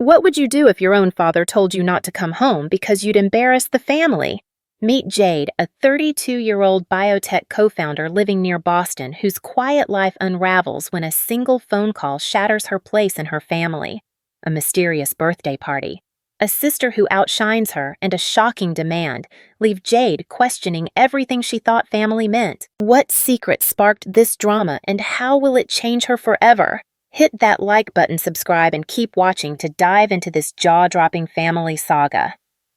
What would you do if your own father told you not to come home because you'd embarrass the family? Meet Jade, a 32-year-old biotech co-founder living near Boston whose quiet life unravels when a single phone call shatters her place in her family. A mysterious birthday party, a sister who outshines her, and a shocking demand leave Jade questioning everything she thought family meant. What secret sparked this drama, and how will it change her forever? Hit that like button, subscribe, and keep watching to dive into this jaw-dropping family saga.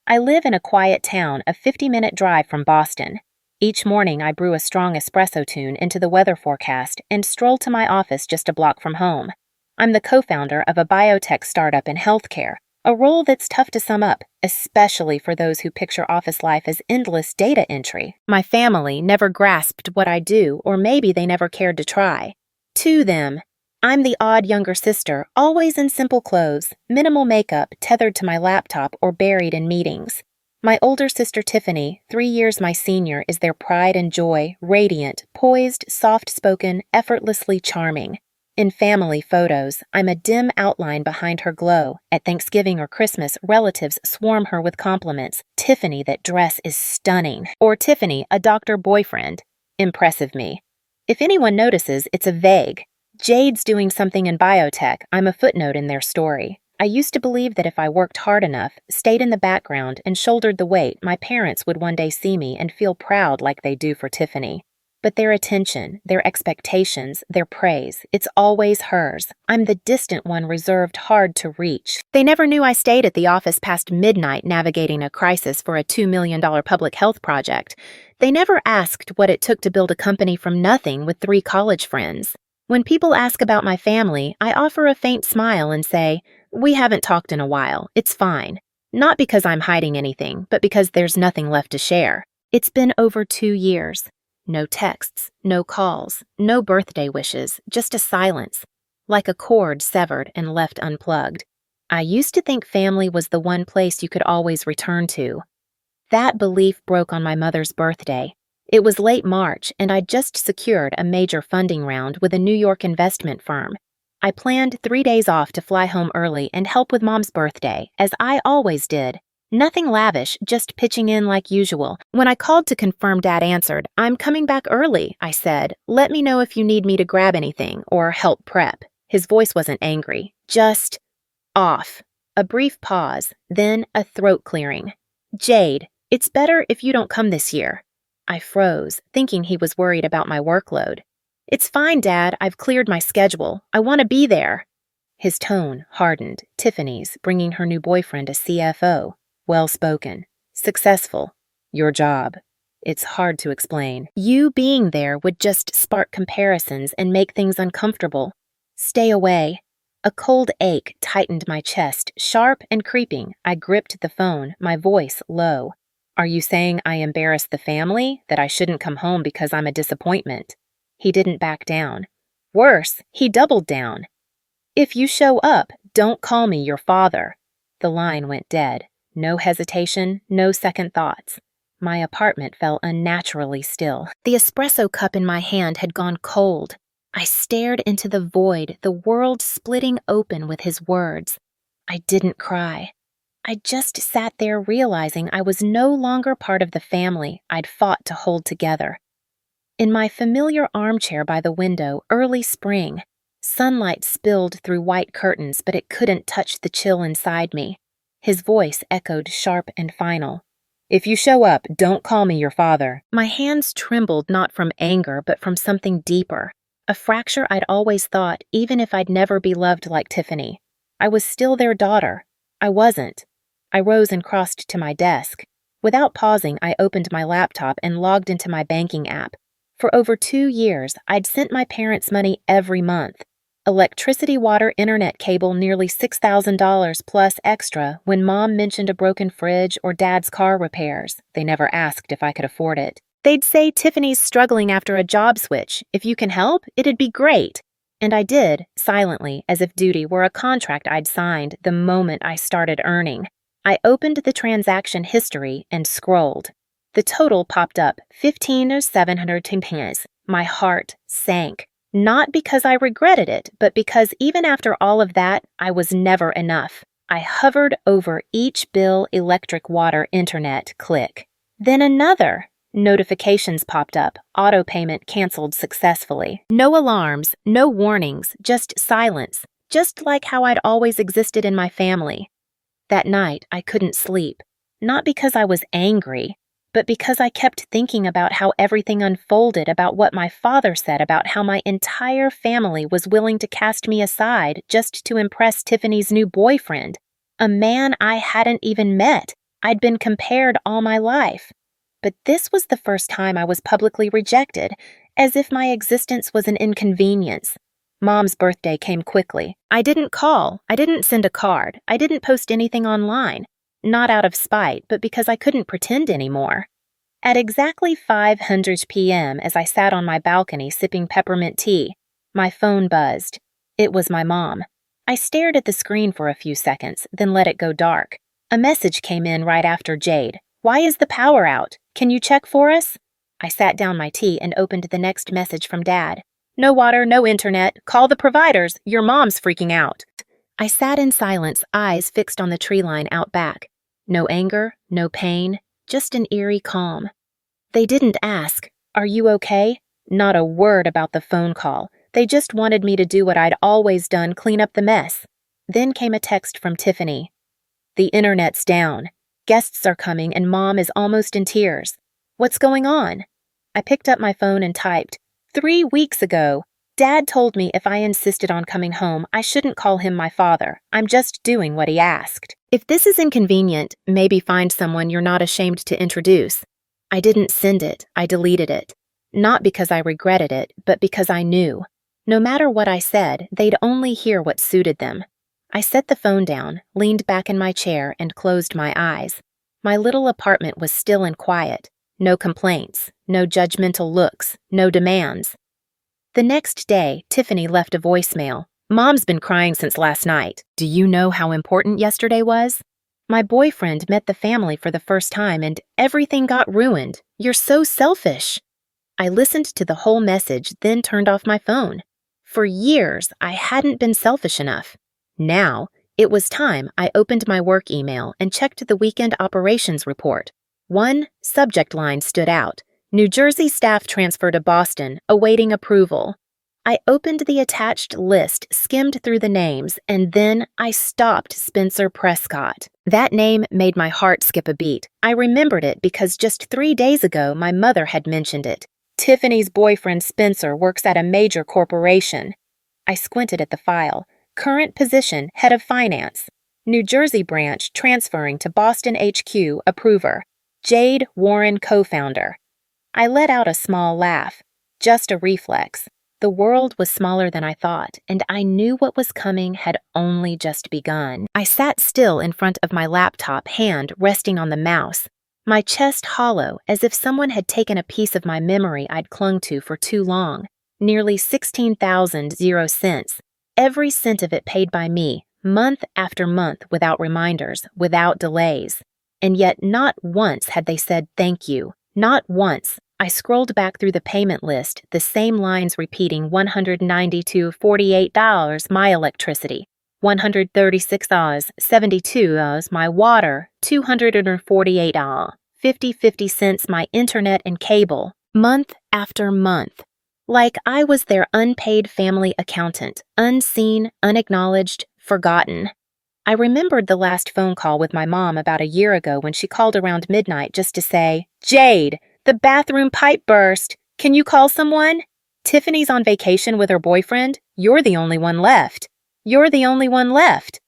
I live in a quiet town a 50-minute drive from Boston. Each morning I brew a strong espresso tune into the weather forecast and stroll to my office just a block from home. I'm the co-founder of a biotech startup in healthcare, a role that's tough to sum up, especially for those who picture office life as endless data entry. My family never grasped what I do, or maybe they never cared to try. To them, I'm the odd younger sister, always in simple clothes, minimal makeup, tethered to my laptop or buried in meetings. My older sister Tiffany, 3 years my senior, is their pride and joy, radiant, poised, soft-spoken, effortlessly charming. In family photos, I'm a dim outline behind her glow. At Thanksgiving or Christmas, relatives swarm her with compliments. Tiffany, that dress is stunning. Or Tiffany, a doctor boyfriend. Impressive me. If anyone notices, it's a vague. Jade's doing something in biotech. I'm a footnote in their story. I used to believe that if I worked hard enough, stayed in the background, and shouldered the weight, my parents would one day see me and feel proud like they do for Tiffany. But their attention, their expectations, their praise, it's always hers. I'm the distant one, reserved, hard to reach. They never knew I stayed at the office past midnight navigating a crisis for a $2 million public health project. They never asked what it took to build a company from nothing with 3 college friends. When people ask about my family, I offer a faint smile and say, "We haven't talked in a while. It's fine." Not because I'm hiding anything, but because there's nothing left to share. It's been over 2 years. No texts, no calls, no birthday wishes, just a silence, like a cord severed and left unplugged. I used to think family was the one place you could always return to. That belief broke on my mother's birthday. It was late March, and I'd just secured a major funding round with a New York investment firm. I planned 3 days off to fly home early and help with Mom's birthday, as I always did. Nothing lavish, just pitching in like usual. When I called to confirm, Dad answered. "I'm coming back early," I said. "Let me know if you need me to grab anything or help prep." His voice wasn't angry, just off. A brief pause, then a throat clearing. "Jade, it's better if you don't come this year." I froze, thinking he was worried about my workload. "It's fine, Dad. I've cleared my schedule. I want to be there." His tone hardened. Tiffany's, bringing her new boyfriend a CFO. Well-spoken. Successful. Your job. It's hard to explain. You being there would just spark comparisons and make things uncomfortable. Stay away. A cold ache tightened my chest, sharp and creeping. I gripped the phone, my voice low. "Are you saying I embarrassed the family? That I shouldn't come home because I'm a disappointment?" He didn't back down. Worse, he doubled down. "If you show up, don't call me your father." The line went dead. No hesitation, no second thoughts. My apartment felt unnaturally still. The espresso cup in my hand had gone cold. I stared into the void, the world splitting open with his words. I didn't cry. I just sat there realizing I was no longer part of the family I'd fought to hold together. In my familiar armchair by the window, early spring, sunlight spilled through white curtains, but it couldn't touch the chill inside me. His voice echoed sharp and final. "If you show up, don't call me your father." My hands trembled not from anger, but from something deeper. A fracture I'd always thought, even if I'd never be loved like Tiffany. I was still their daughter. I wasn't. I rose and crossed to my desk. Without pausing, I opened my laptop and logged into my banking app. For over 2 years, I'd sent my parents money every month. Electricity, water, internet cable, nearly $6,000 plus extra when Mom mentioned a broken fridge or Dad's car repairs. They never asked if I could afford it. They'd say, "Tiffany's struggling after a job switch. If you can help, it'd be great." And I did, silently, as if duty were a contract I'd signed the moment I started earning. I opened the transaction history and scrolled. The total popped up, $15,710. My heart sank. Not because I regretted it, but because even after all of that, I was never enough. I hovered over each bill, electric, water, internet, click. Then another. Notifications popped up, auto payment canceled successfully. No alarms, no warnings, just silence, just like how I'd always existed in my family. That night, I couldn't sleep, not because I was angry, but because I kept thinking about how everything unfolded, about what my father said, about how my entire family was willing to cast me aside just to impress Tiffany's new boyfriend, a man I hadn't even met. I'd been compared all my life. But this was the first time I was publicly rejected, as if my existence was an inconvenience. Mom's birthday came quickly. I didn't call, I didn't send a card, I didn't post anything online. Not out of spite, but because I couldn't pretend anymore. At exactly 5:00 p.m., as I sat on my balcony sipping peppermint tea, my phone buzzed. It was my mom. I stared at the screen for a few seconds, then let it go dark. A message came in right after Jade. "Why is the power out? Can you check for us?" I sat down my tea and opened the next message from Dad. "No water, no internet. Call the providers. Your mom's freaking out." I sat in silence, eyes fixed on the tree line out back. No anger, no pain, just an eerie calm. They didn't ask, "Are you okay?" Not a word about the phone call. They just wanted me to do what I'd always done, clean up the mess. Then came a text from Tiffany. "The internet's down. Guests are coming and Mom is almost in tears. What's going on?" I picked up my phone and typed, 3 weeks ago, Dad told me if I insisted on coming home, I shouldn't call him my father. I'm just doing what he asked. If this is inconvenient, maybe find someone you're not ashamed to introduce. I didn't send it, I deleted it. Not because I regretted it, but because I knew. No matter what I said, they'd only hear what suited them. I set the phone down, leaned back in my chair, and closed my eyes. My little apartment was still and quiet. No complaints, no judgmental looks, no demands. The next day, Tiffany left a voicemail. "Mom's been crying since last night. Do you know how important yesterday was? My boyfriend met the family for the first time and everything got ruined. You're so selfish." I listened to the whole message, then turned off my phone. For years, I hadn't been selfish enough. Now, it was time I opened my work email and checked the weekend operations report. One subject line stood out. New Jersey staff transfer to Boston, awaiting approval. I opened the attached list, skimmed through the names, and then I stopped Spencer Prescott. That name made my heart skip a beat. I remembered it because just 3 days ago my mother had mentioned it. Tiffany's boyfriend Spencer works at a major corporation. I squinted at the file. Current position, head of finance. New Jersey branch transferring to Boston HQ, approver. Jade Warren, co-founder. I let out a small laugh. Just a reflex. The world was smaller than I thought, and I knew what was coming had only just begun. I sat still in front of my laptop, hand resting on the mouse, my chest hollow as if someone had taken a piece of my memory I'd clung to for too long. Nearly 16,000 cents. Every cent of it paid by me, month after month, without reminders, without delays. And yet not once had they said thank you. Not once. I scrolled back through the payment list, the same lines repeating $192.48 my electricity, $136.72 my water, $248, 50 cents my internet and cable, month after month. Like I was their unpaid family accountant, unseen, unacknowledged, forgotten. I remembered the last phone call with my mom about a year ago when she called around midnight just to say, "Jade, the bathroom pipe burst. Can you call someone? Tiffany's on vacation with her boyfriend. You're the only one left. You're the only one left."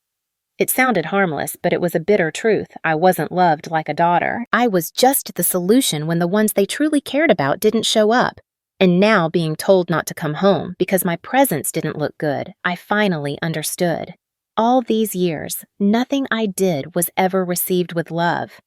It sounded harmless, but it was a bitter truth. I wasn't loved like a daughter. I was just the solution when the ones they truly cared about didn't show up. And now being told not to come home because my presence didn't look good, I finally understood. All these years, nothing I did was ever received with love.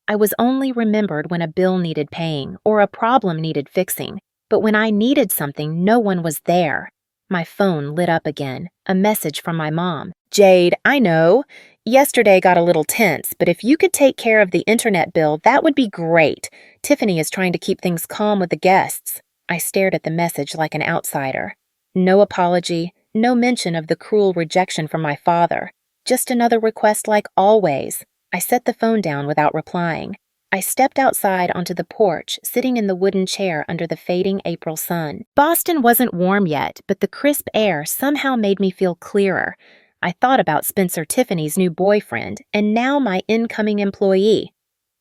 I was only remembered when a bill needed paying or a problem needed fixing, but when I needed something, no one was there. My phone lit up again, a message from my mom. "Jade, I know. Yesterday got a little tense, but if you could take care of the internet bill, that would be great. Tiffany is trying to keep things calm with the guests." I stared at the message like an outsider. No apology, no mention of the cruel rejection from my father. Just another request like always. I set the phone down without replying. I stepped outside onto the porch, sitting in the wooden chair under the fading April sun. Boston wasn't warm yet, but the crisp air somehow made me feel clearer. I thought about Spencer Tiffany's new boyfriend, and now my incoming employee.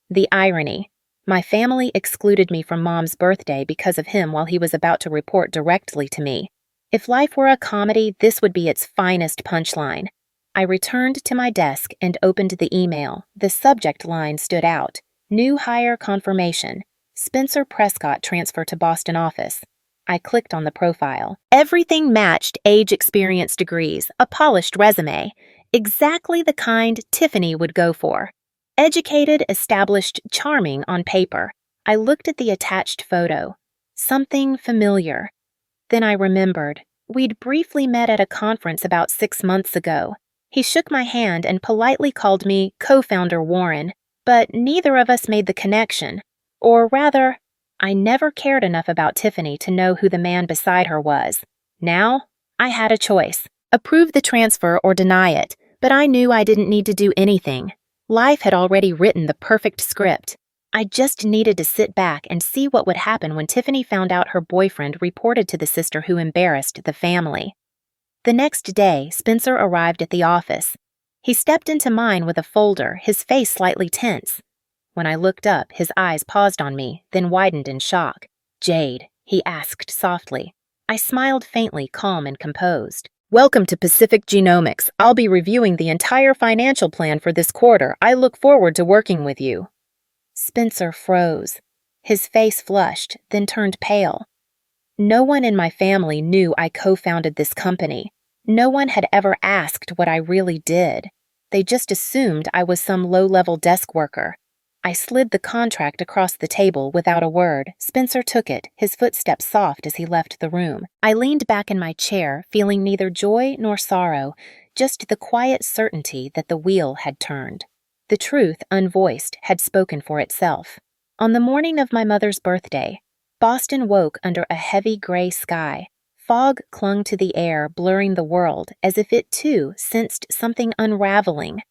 The irony. My family excluded me from Mom's birthday because of him while he was about to report directly to me. If life were a comedy, this would be its finest punchline. I returned to my desk and opened the email. The subject line stood out. New hire confirmation. Spencer Prescott transfer to Boston office. I clicked on the profile. Everything matched: age, experience, degrees, a polished resume. Exactly the kind Tiffany would go for. Educated, established, charming on paper. I looked at the attached photo. Something familiar. Then I remembered. We'd briefly met at a conference about 6 months ago. He shook my hand and politely called me co-founder Warren. But neither of us made the connection. Or rather, I never cared enough about Tiffany to know who the man beside her was. Now, I had a choice. Approve the transfer or deny it, but I knew I didn't need to do anything. Life had already written the perfect script. I just needed to sit back and see what would happen when Tiffany found out her boyfriend reported to the sister who embarrassed the family. The next day, Spencer arrived at the office. He stepped into mine with a folder, his face slightly tense. When I looked up, his eyes paused on me, then widened in shock. "Jade," he asked softly. I smiled faintly, calm and composed. "Welcome to Pacific Genomics. I'll be reviewing the entire financial plan for this quarter. I look forward to working with you." Spencer froze. His face flushed, then turned pale. No one in my family knew I co-founded this company. No one had ever asked what I really did. They just assumed I was some low-level desk worker. I slid the contract across the table without a word. Spencer took it, his footsteps soft as he left the room. I leaned back in my chair, feeling neither joy nor sorrow, just the quiet certainty that the wheel had turned. The truth, unvoiced, had spoken for itself. On the morning of my mother's birthday, Boston woke under a heavy gray sky. Fog clung to the air, blurring the world, as if it too sensed something unraveling.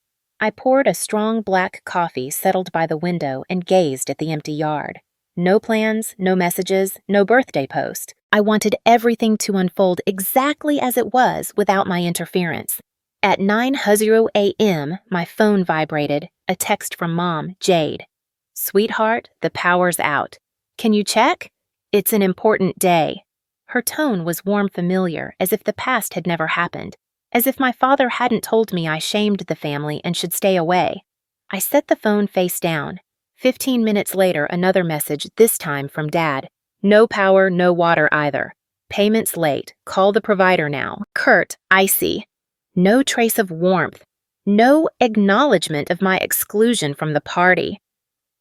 I poured a strong black coffee, settled by the window, and gazed at the empty yard. No plans, no messages, no birthday post. I wanted everything to unfold exactly as it was without my interference. At 9:00 a.m., my phone vibrated, a text from Mom, Jade. "Sweetheart, the power's out. Can you check? It's an important day." Her tone was warm familiar, as if the past had never happened, as if my father hadn't told me I shamed the family and should stay away. I set the phone face down. 15 minutes later, another message, this time from Dad. "No power, no water either. Payments late. Call the provider now." Curt, icy. No trace of warmth. No acknowledgement of my exclusion from the party.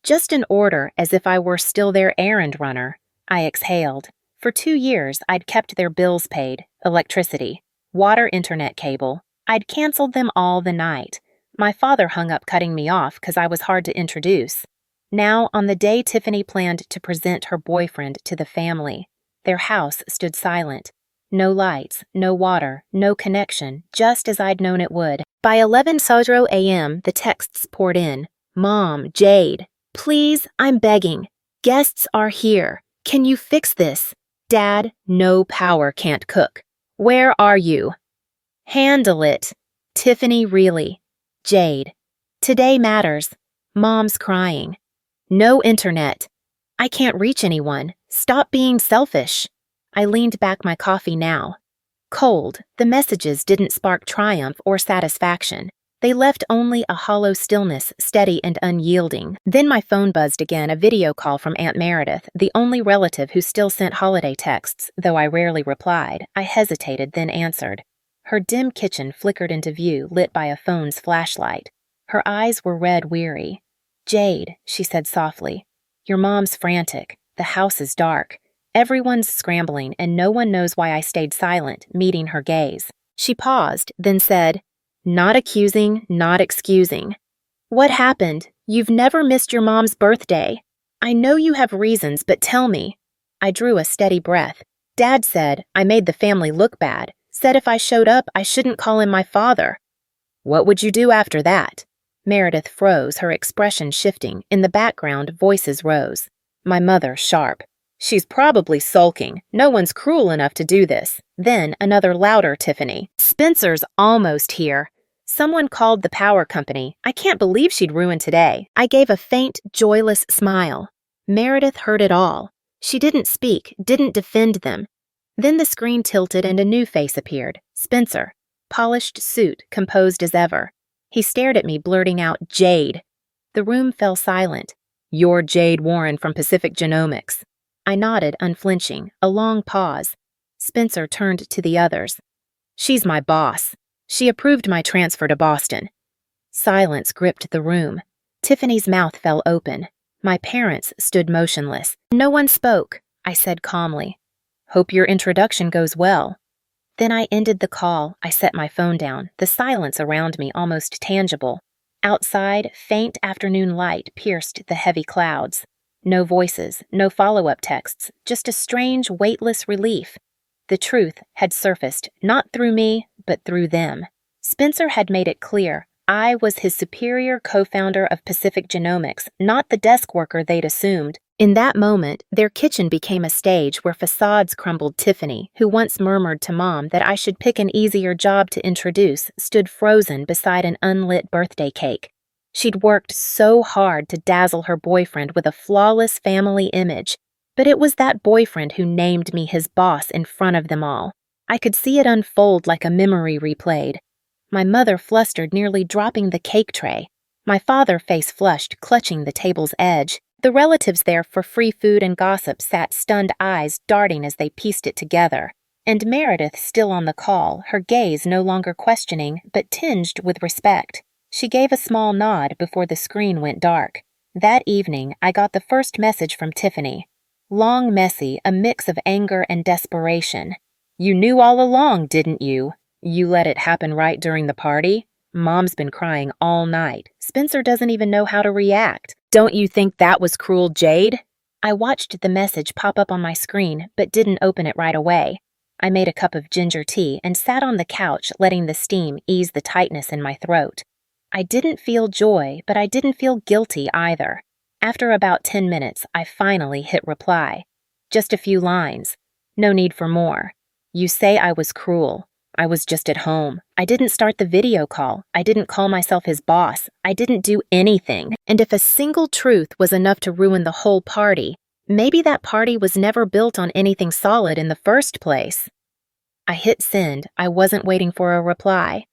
Just an order, as if I were still their errand runner. I exhaled. For 2 years, I'd kept their bills paid, electricity, water, internet cable. I'd canceled them all the night. My father hung up cutting me off because I was hard to introduce. Now, on the day Tiffany planned to present her boyfriend to the family, their house stood silent. No lights, no water, no connection, just as I'd known it would. By 11:00 a.m., the texts poured in. "Mom, Jade, please, I'm begging. Guests are here. Can you fix this? Dad, no power, can't cook. Where are you? Handle it. Tiffany, really. Jade. Today matters. Mom's crying. No internet. I can't reach anyone. Stop being selfish." I leaned back my coffee now. Cold, the messages didn't spark triumph or satisfaction. They left only a hollow stillness, steady and unyielding. Then my phone buzzed again, a video call from Aunt Meredith, the only relative who still sent holiday texts, though I rarely replied. I hesitated, then answered. Her dim kitchen flickered into view, lit by a phone's flashlight. Her eyes were red, weary. "Jade," she said softly, "your mom's frantic. The house is dark. Everyone's scrambling, and no one knows why I stayed silent, meeting her gaze." She paused, then said, "Not accusing, not excusing. What happened? You've never missed your mom's birthday. I know you have reasons, but tell me." I drew a steady breath. Dad said I made the family look bad, said if I showed up, I shouldn't call him my father. What would you do after that? Meredith froze, her expression shifting. In the background, voices rose. My mother, sharp. She's probably sulking. No one's cruel enough to do this. Then another louder Tiffany. Spencer's almost here. Someone called the power company. I can't believe she'd ruin today. I gave a faint, joyless smile. Meredith heard it all. She didn't speak, didn't defend them. Then the screen tilted and a new face appeared. Spencer. Polished suit, composed as ever. He stared at me, blurting out, Jade. The room fell silent. You're Jade Warren from Pacific Genomics. I nodded, unflinching. A long pause. Spencer turned to the others. She's my boss. She approved my transfer to Boston. Silence gripped the room. Tiffany's mouth fell open. My parents stood motionless. No one spoke, I said calmly. Hope your introduction goes well. Then I ended the call. I set my phone down, the silence around me almost tangible. Outside, faint afternoon light pierced the heavy clouds. No voices, no follow-up texts, just a strange, weightless relief. The truth had surfaced, not through me, but through them. Spencer had made it clear I was his superior co-founder of Pacific Genomics, not the desk worker they'd assumed. In that moment, their kitchen became a stage where facades crumbled. Tiffany, who once murmured to Mom that I should pick an easier job to introduce, stood frozen beside an unlit birthday cake. She'd worked so hard to dazzle her boyfriend with a flawless family image, but it was that boyfriend who named me his boss in front of them all. I could see it unfold like a memory replayed. My mother flustered, nearly dropping the cake tray. My father, face flushed, clutching the table's edge. The relatives there for free food and gossip sat stunned eyes darting as they pieced it together. And Meredith still on the call, her gaze no longer questioning, but tinged with respect. She gave a small nod before the screen went dark. That evening, I got the first message from Tiffany. Long, messy, a mix of anger and desperation. You knew all along, didn't you? You let it happen right during the party? Mom's been crying all night. Spencer doesn't even know how to react. Don't you think that was cruel, Jade? I watched the message pop up on my screen, but didn't open it right away. I made a cup of ginger tea and sat on the couch, letting the steam ease the tightness in my throat. I didn't feel joy, but I didn't feel guilty either. After about 10 minutes, I finally hit reply. Just a few lines. No need for more. You say I was cruel. I was just at home. I didn't start the video call. I didn't call myself his boss. I didn't do anything. And if a single truth was enough to ruin the whole party, maybe that party was never built on anything solid in the first place. I hit send. I wasn't waiting for a reply.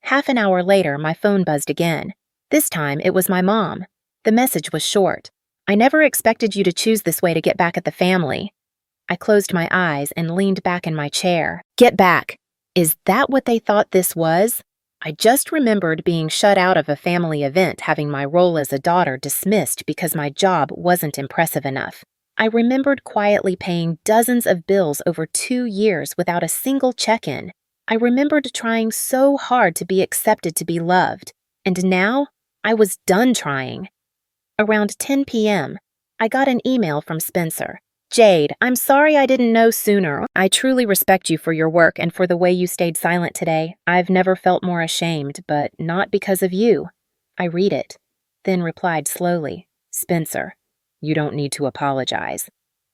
Half an hour later, my phone buzzed again. This time, it was my mom. The message was short. I never expected you to choose this way to get back at the family. I closed my eyes and leaned back in my chair. Get back. Is that what they thought this was? I just remembered being shut out of a family event, having my role as a daughter dismissed because my job wasn't impressive enough. I remembered quietly paying dozens of bills over 2 years without a single check-in. I remembered trying so hard to be accepted, to be loved. And now, I was done trying. Around 10 p.m., I got an email from Spencer. Jade, I'm sorry I didn't know sooner. I truly respect you for your work and for the way you stayed silent today. I've never felt more ashamed, but not because of you. I read it, then replied slowly. Spencer, you don't need to apologize.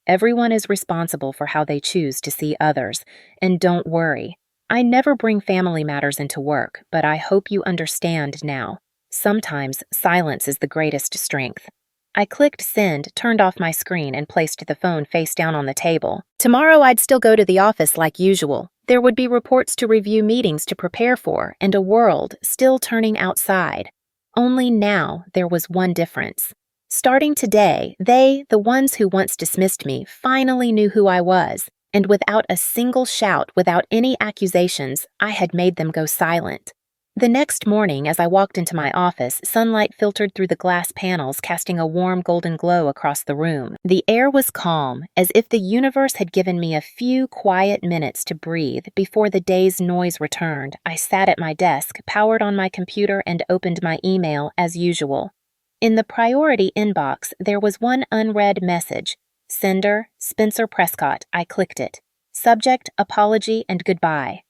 Everyone is responsible for how they choose to see others, and don't worry. I never bring family matters into work, but I hope you understand now. Sometimes silence is the greatest strength. I clicked send, turned off my screen, and placed the phone face down on the table. Tomorrow I'd still go to the office like usual. There would be reports to review, meetings to prepare for, and a world still turning outside. Only now there was one difference. Starting today, they, the ones who once dismissed me, finally knew who I was, and without a single shout, without any accusations, I had made them go silent. The next morning, as I walked into my office, sunlight filtered through the glass panels, casting a warm golden glow across the room. The air was calm, as if the universe had given me a few quiet minutes to breathe before the day's noise returned. I sat at my desk, powered on my computer, and opened my email as usual. In the priority inbox, there was one unread message. Sender, Spencer Prescott. I clicked it. Subject, apology and goodbye.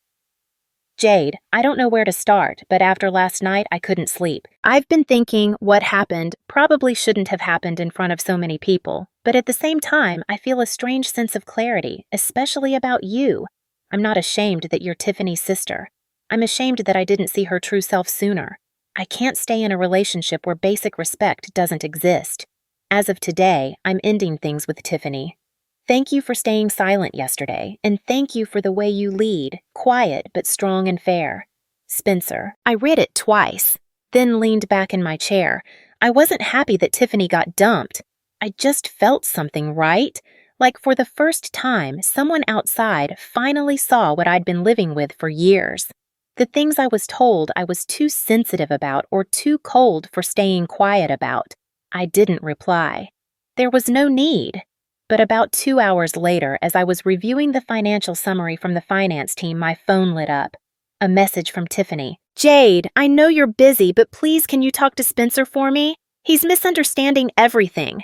Jade, I don't know where to start, but after last night, I couldn't sleep. I've been thinking what happened probably shouldn't have happened in front of so many people, but at the same time, I feel a strange sense of clarity, especially about you. I'm not ashamed that you're Tiffany's sister. I'm ashamed that I didn't see her true self sooner. I can't stay in a relationship where basic respect doesn't exist. As of today, I'm ending things with Tiffany. Thank you for staying silent yesterday, and thank you for the way you lead, quiet but strong and fair. Spencer. I read it twice, then leaned back in my chair. I wasn't happy that Tiffany got dumped. I just felt something, right? Like for the first time, someone outside finally saw what I'd been living with for years. The things I was told I was too sensitive about or too cold for staying quiet about. I didn't reply. There was no need. But about 2 hours later, as I was reviewing the financial summary from the finance team, my phone lit up. A message from Tiffany. Jade, I know you're busy, but please can you talk to Spencer for me? He's misunderstanding everything.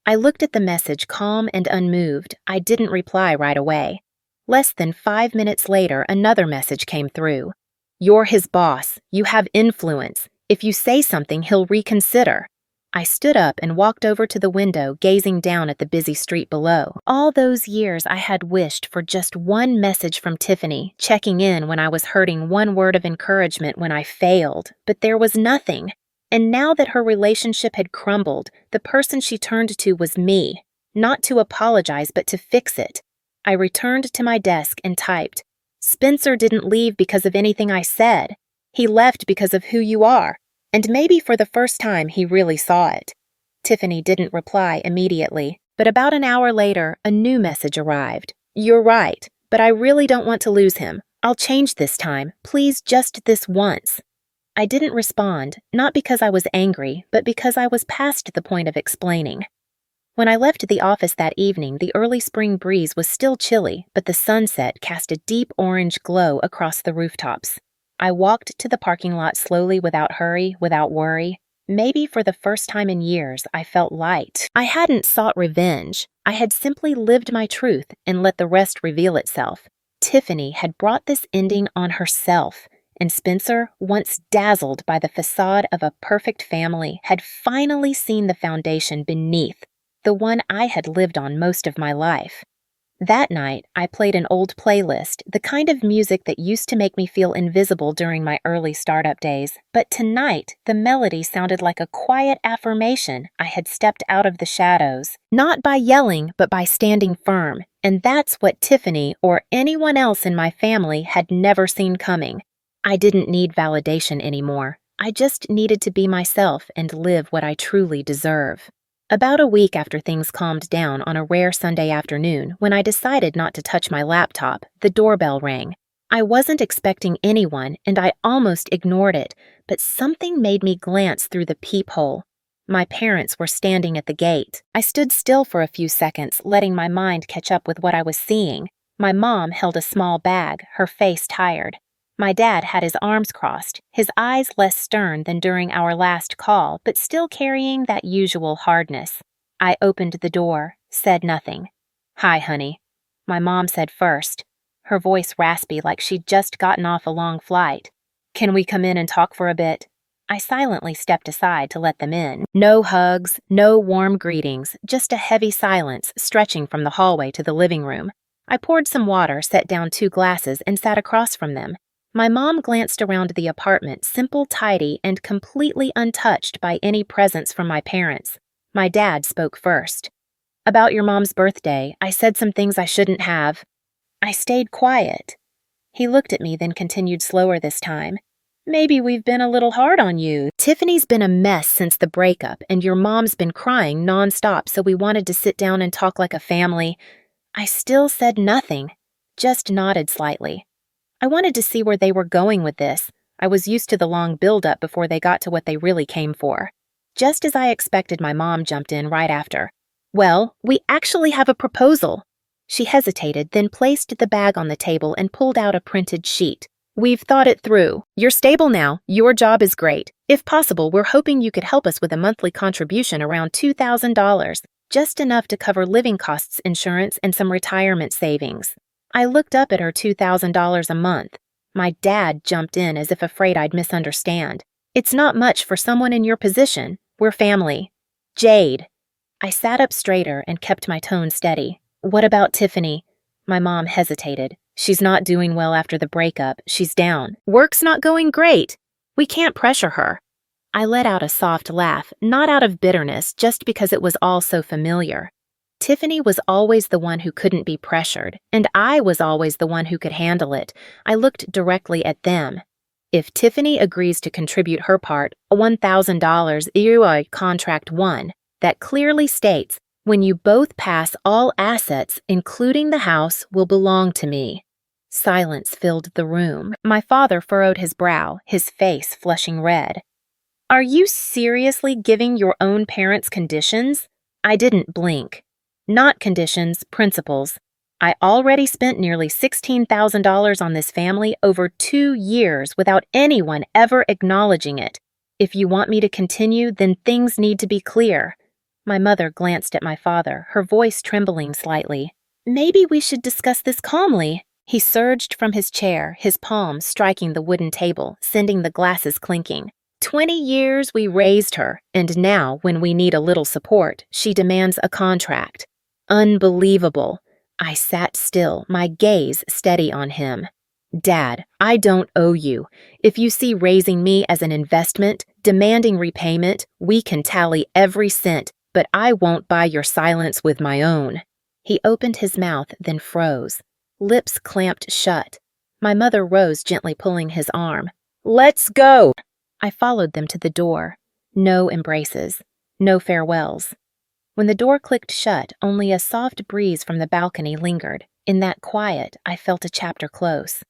I looked at the message calm and unmoved. I didn't reply right away. Less than 5 minutes later, another message came through. You're his boss. You have influence. If you say something, he'll reconsider. I stood up and walked over to the window, gazing down at the busy street below. All those years I had wished for just one message from Tiffany, checking in when I was hurting, one word of encouragement when I failed, but there was nothing. And now that her relationship had crumbled, the person she turned to was me, not to apologize but to fix it. I returned to my desk and typed, Spencer didn't leave because of anything I said. He left because of who you are. And maybe for the first time he really saw it. Tiffany didn't reply immediately, but about an hour later, a new message arrived. You're right, but I really don't want to lose him. I'll change this time, please just this once. I didn't respond, not because I was angry, but because I was past the point of explaining. When I left the office that evening, the early spring breeze was still chilly, but the sunset cast a deep orange glow across the rooftops. I walked to the parking lot slowly, without hurry, without worry. Maybe for the first time in years, I felt light. I hadn't sought revenge. I had simply lived my truth and let the rest reveal itself. Tiffany had brought this ending on herself, and Spencer, once dazzled by the facade of a perfect family, had finally seen the foundation beneath, the one I had lived on most of my life. That night, I played an old playlist, the kind of music that used to make me feel invisible during my early startup days. But tonight, the melody sounded like a quiet affirmation I had stepped out of the shadows. Not by yelling, but by standing firm. And that's what Tiffany or anyone else in my family had never seen coming. I didn't need validation anymore. I just needed to be myself and live what I truly deserve. About a week after things calmed down on a rare Sunday afternoon, when I decided not to touch my laptop, the doorbell rang. I wasn't expecting anyone, and I almost ignored it, but something made me glance through the peephole. My parents were standing at the gate. I stood still for a few seconds, letting my mind catch up with what I was seeing. My mom held a small bag, her face tired. My dad had his arms crossed, his eyes less stern than during our last call, but still carrying that usual hardness. I opened the door, said nothing. Hi, honey. My mom said first, her voice raspy like she'd just gotten off a long flight. Can we come in and talk for a bit? I silently stepped aside to let them in. No hugs, no warm greetings, just a heavy silence stretching from the hallway to the living room. I poured some water, set down 2 glasses, and sat across from them. My mom glanced around the apartment, simple, tidy, and completely untouched by any presence from my parents. My dad spoke first. About your mom's birthday, I said some things I shouldn't have. I stayed quiet. He looked at me, then continued slower this time. Maybe we've been a little hard on you. Tiffany's been a mess since the breakup, and your mom's been crying nonstop, so we wanted to sit down and talk like a family. I still said nothing, just nodded slightly. I wanted to see where they were going with this. I was used to the long build-up before they got to what they really came for. Just as I expected, my mom jumped in right after. Well, we actually have a proposal. She hesitated, then placed the bag on the table and pulled out a printed sheet. We've thought it through. You're stable now. Your job is great. If possible, we're hoping you could help us with a monthly contribution around $2,000, just enough to cover living costs, insurance, and some retirement savings. I looked up at her $2,000 a month. My dad jumped in as if afraid I'd misunderstand. It's not much for someone in your position. We're family. Jade. I sat up straighter and kept my tone steady. What about Tiffany? My mom hesitated. She's not doing well after the breakup. She's down. Work's not going great. We can't pressure her. I let out a soft laugh, not out of bitterness, just because it was all so familiar. Tiffany was always the one who couldn't be pressured, and I was always the one who could handle it. I looked directly at them. If Tiffany agrees to contribute her part, $1,000 EUI contract 1, that clearly states, when you both pass, all assets, including the house, will belong to me. Silence filled the room. My father furrowed his brow, his face flushing red. Are you seriously giving your own parents conditions? I didn't blink. Not conditions, principles. I already spent nearly $16,000 on this family over 2 years without anyone ever acknowledging it. If you want me to continue, then things need to be clear. My mother glanced at my father, her voice trembling slightly. Maybe we should discuss this calmly. He surged from his chair, his palms striking the wooden table, sending the glasses clinking. 20 years we raised her, and now, when we need a little support, she demands a contract. Unbelievable. I sat still, my gaze steady on him. Dad, I don't owe you. If you see raising me as an investment, demanding repayment, we can tally every cent, but I won't buy your silence with my own. He opened his mouth, then froze. Lips clamped shut. My mother rose, gently pulling his arm. Let's go! I followed them to the door. No embraces. No farewells. When the door clicked shut, only a soft breeze from the balcony lingered. In that quiet, I felt a chapter close.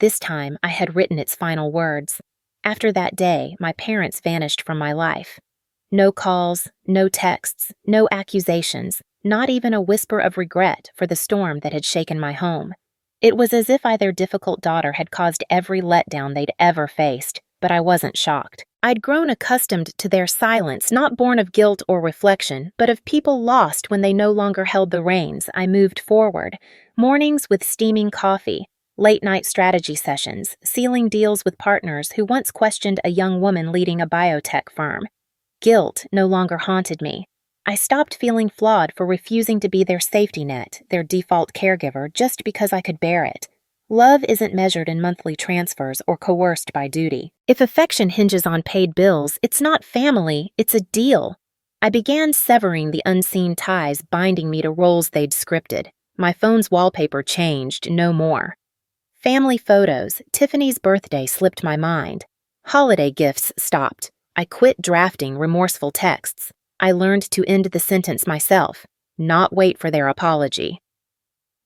This time, I had written its final words. After that day, my parents vanished from my life. No calls, no texts, no accusations, not even a whisper of regret for the storm that had shaken my home. It was as if their difficult daughter had caused every letdown they'd ever faced, but I wasn't shocked. I'd grown accustomed to their silence, not born of guilt or reflection, but of people lost when they no longer held the reins. I moved forward. Mornings with steaming coffee, late-night strategy sessions, sealing deals with partners who once questioned a young woman leading a biotech firm. Guilt no longer haunted me. I stopped feeling flawed for refusing to be their safety net, their default caregiver, just because I could bear it. Love isn't measured in monthly transfers or coerced by duty. If affection hinges on paid bills, it's not family, it's a deal. I began severing the unseen ties binding me to roles they'd scripted. My phone's wallpaper changed, no more. Family photos, Tiffany's birthday slipped my mind. Holiday gifts stopped. I quit drafting remorseful texts. I learned to end the sentence myself, not wait for their apology.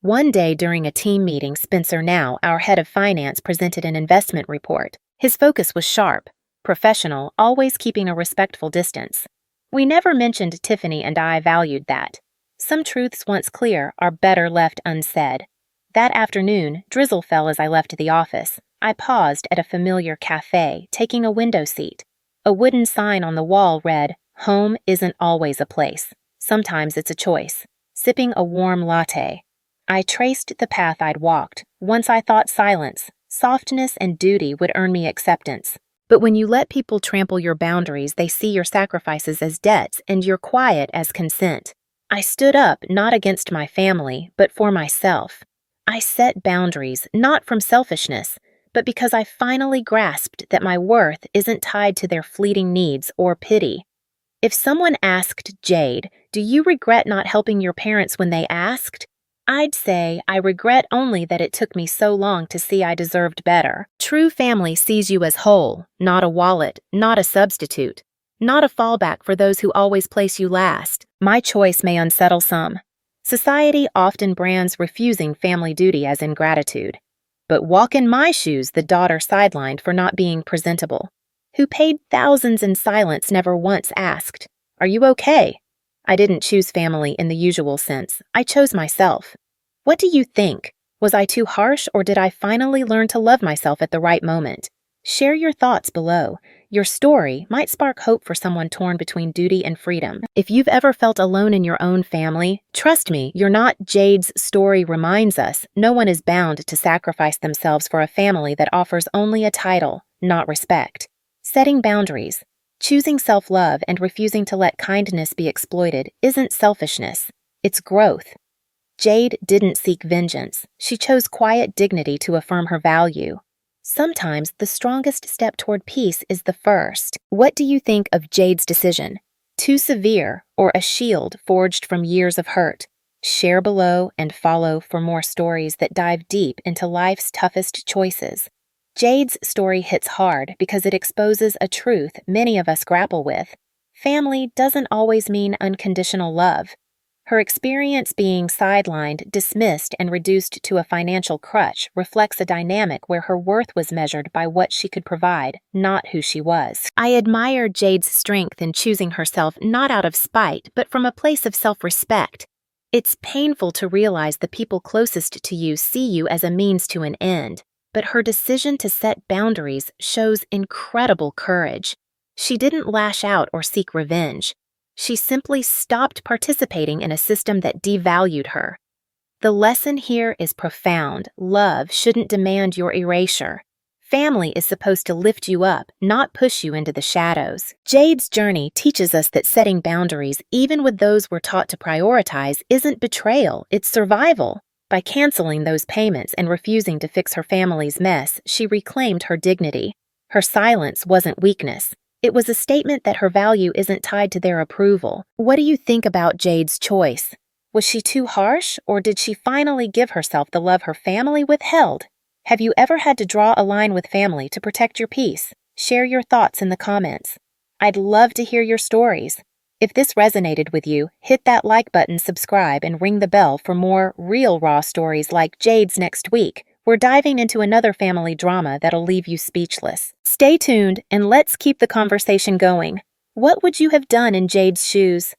One day during a team meeting, Spencer Now, our head of finance, presented an investment report. His focus was sharp, professional, always keeping a respectful distance. We never mentioned Tiffany, and I valued that. Some truths once clear are better left unsaid. That afternoon, drizzle fell as I left the office. I paused at a familiar cafe, taking a window seat. A wooden sign on the wall read, "Home isn't always a place. Sometimes it's a choice." Sipping a warm latte. I traced the path I'd walked. Once I thought silence, softness, and duty would earn me acceptance. But when you let people trample your boundaries, they see your sacrifices as debts and your quiet as consent. I stood up not against my family, but for myself. I set boundaries, not from selfishness, but because I finally grasped that my worth isn't tied to their fleeting needs or pity. If someone asked Jade, "Do you regret not helping your parents when they asked?" I'd say, I regret only that it took me so long to see I deserved better. True family sees you as whole, not a wallet, not a substitute, not a fallback for those who always place you last. My choice may unsettle some. Society often brands refusing family duty as ingratitude. But walk in my shoes, the daughter sidelined for not being presentable, who paid thousands in silence, never once asked, "Are you okay?" I didn't choose family in the usual sense. I chose myself. What do you think? Was I too harsh, or did I finally learn to love myself at the right moment? Share your thoughts below. your story might spark hope for someone torn between duty and freedom. If you've ever felt alone in your own family, trust me, you're not. Jade's story reminds us no one is bound to sacrifice themselves for a family that offers only a title, not respect. Setting boundaries, choosing self-love, and refusing to let kindness be exploited isn't selfishness, it's growth. Jade didn't seek vengeance. She chose quiet dignity to affirm her value. Sometimes the strongest step toward peace is the first. What do you think of Jade's decision? Too severe or a shield forged from years of hurt? Share below and follow for more stories that dive deep into life's toughest choices. Jade's story hits hard because it exposes a truth many of us grapple with. Family doesn't always mean unconditional love. Her experience being sidelined, dismissed, and reduced to a financial crutch reflects a dynamic where her worth was measured by what she could provide, not who she was. I admire Jade's strength in choosing herself not out of spite, but from a place of self-respect. It's painful to realize the people closest to you see you as a means to an end, but her decision to set boundaries shows incredible courage. She didn't lash out or seek revenge. She simply stopped participating in a system that devalued her. The lesson here is profound. Love shouldn't demand your erasure. Family is supposed to lift you up, not push you into the shadows. Jade's journey teaches us that setting boundaries, even with those we're taught to prioritize, isn't betrayal, it's survival. By canceling those payments and refusing to fix her family's mess, she reclaimed her dignity. Her silence wasn't weakness. It was a statement that her value isn't tied to their approval. What do you think about Jade's choice? Was she too harsh, or did she finally give herself the love her family withheld? Have you ever had to draw a line with family to protect your peace? Share your thoughts in the comments. I'd love to hear your stories. If this resonated with you, hit that like button, subscribe, and ring the bell for more real raw stories like Jade's next week. We're diving into another family drama that'll leave you speechless. Stay tuned, and let's keep the conversation going. What would you have done in Jade's shoes?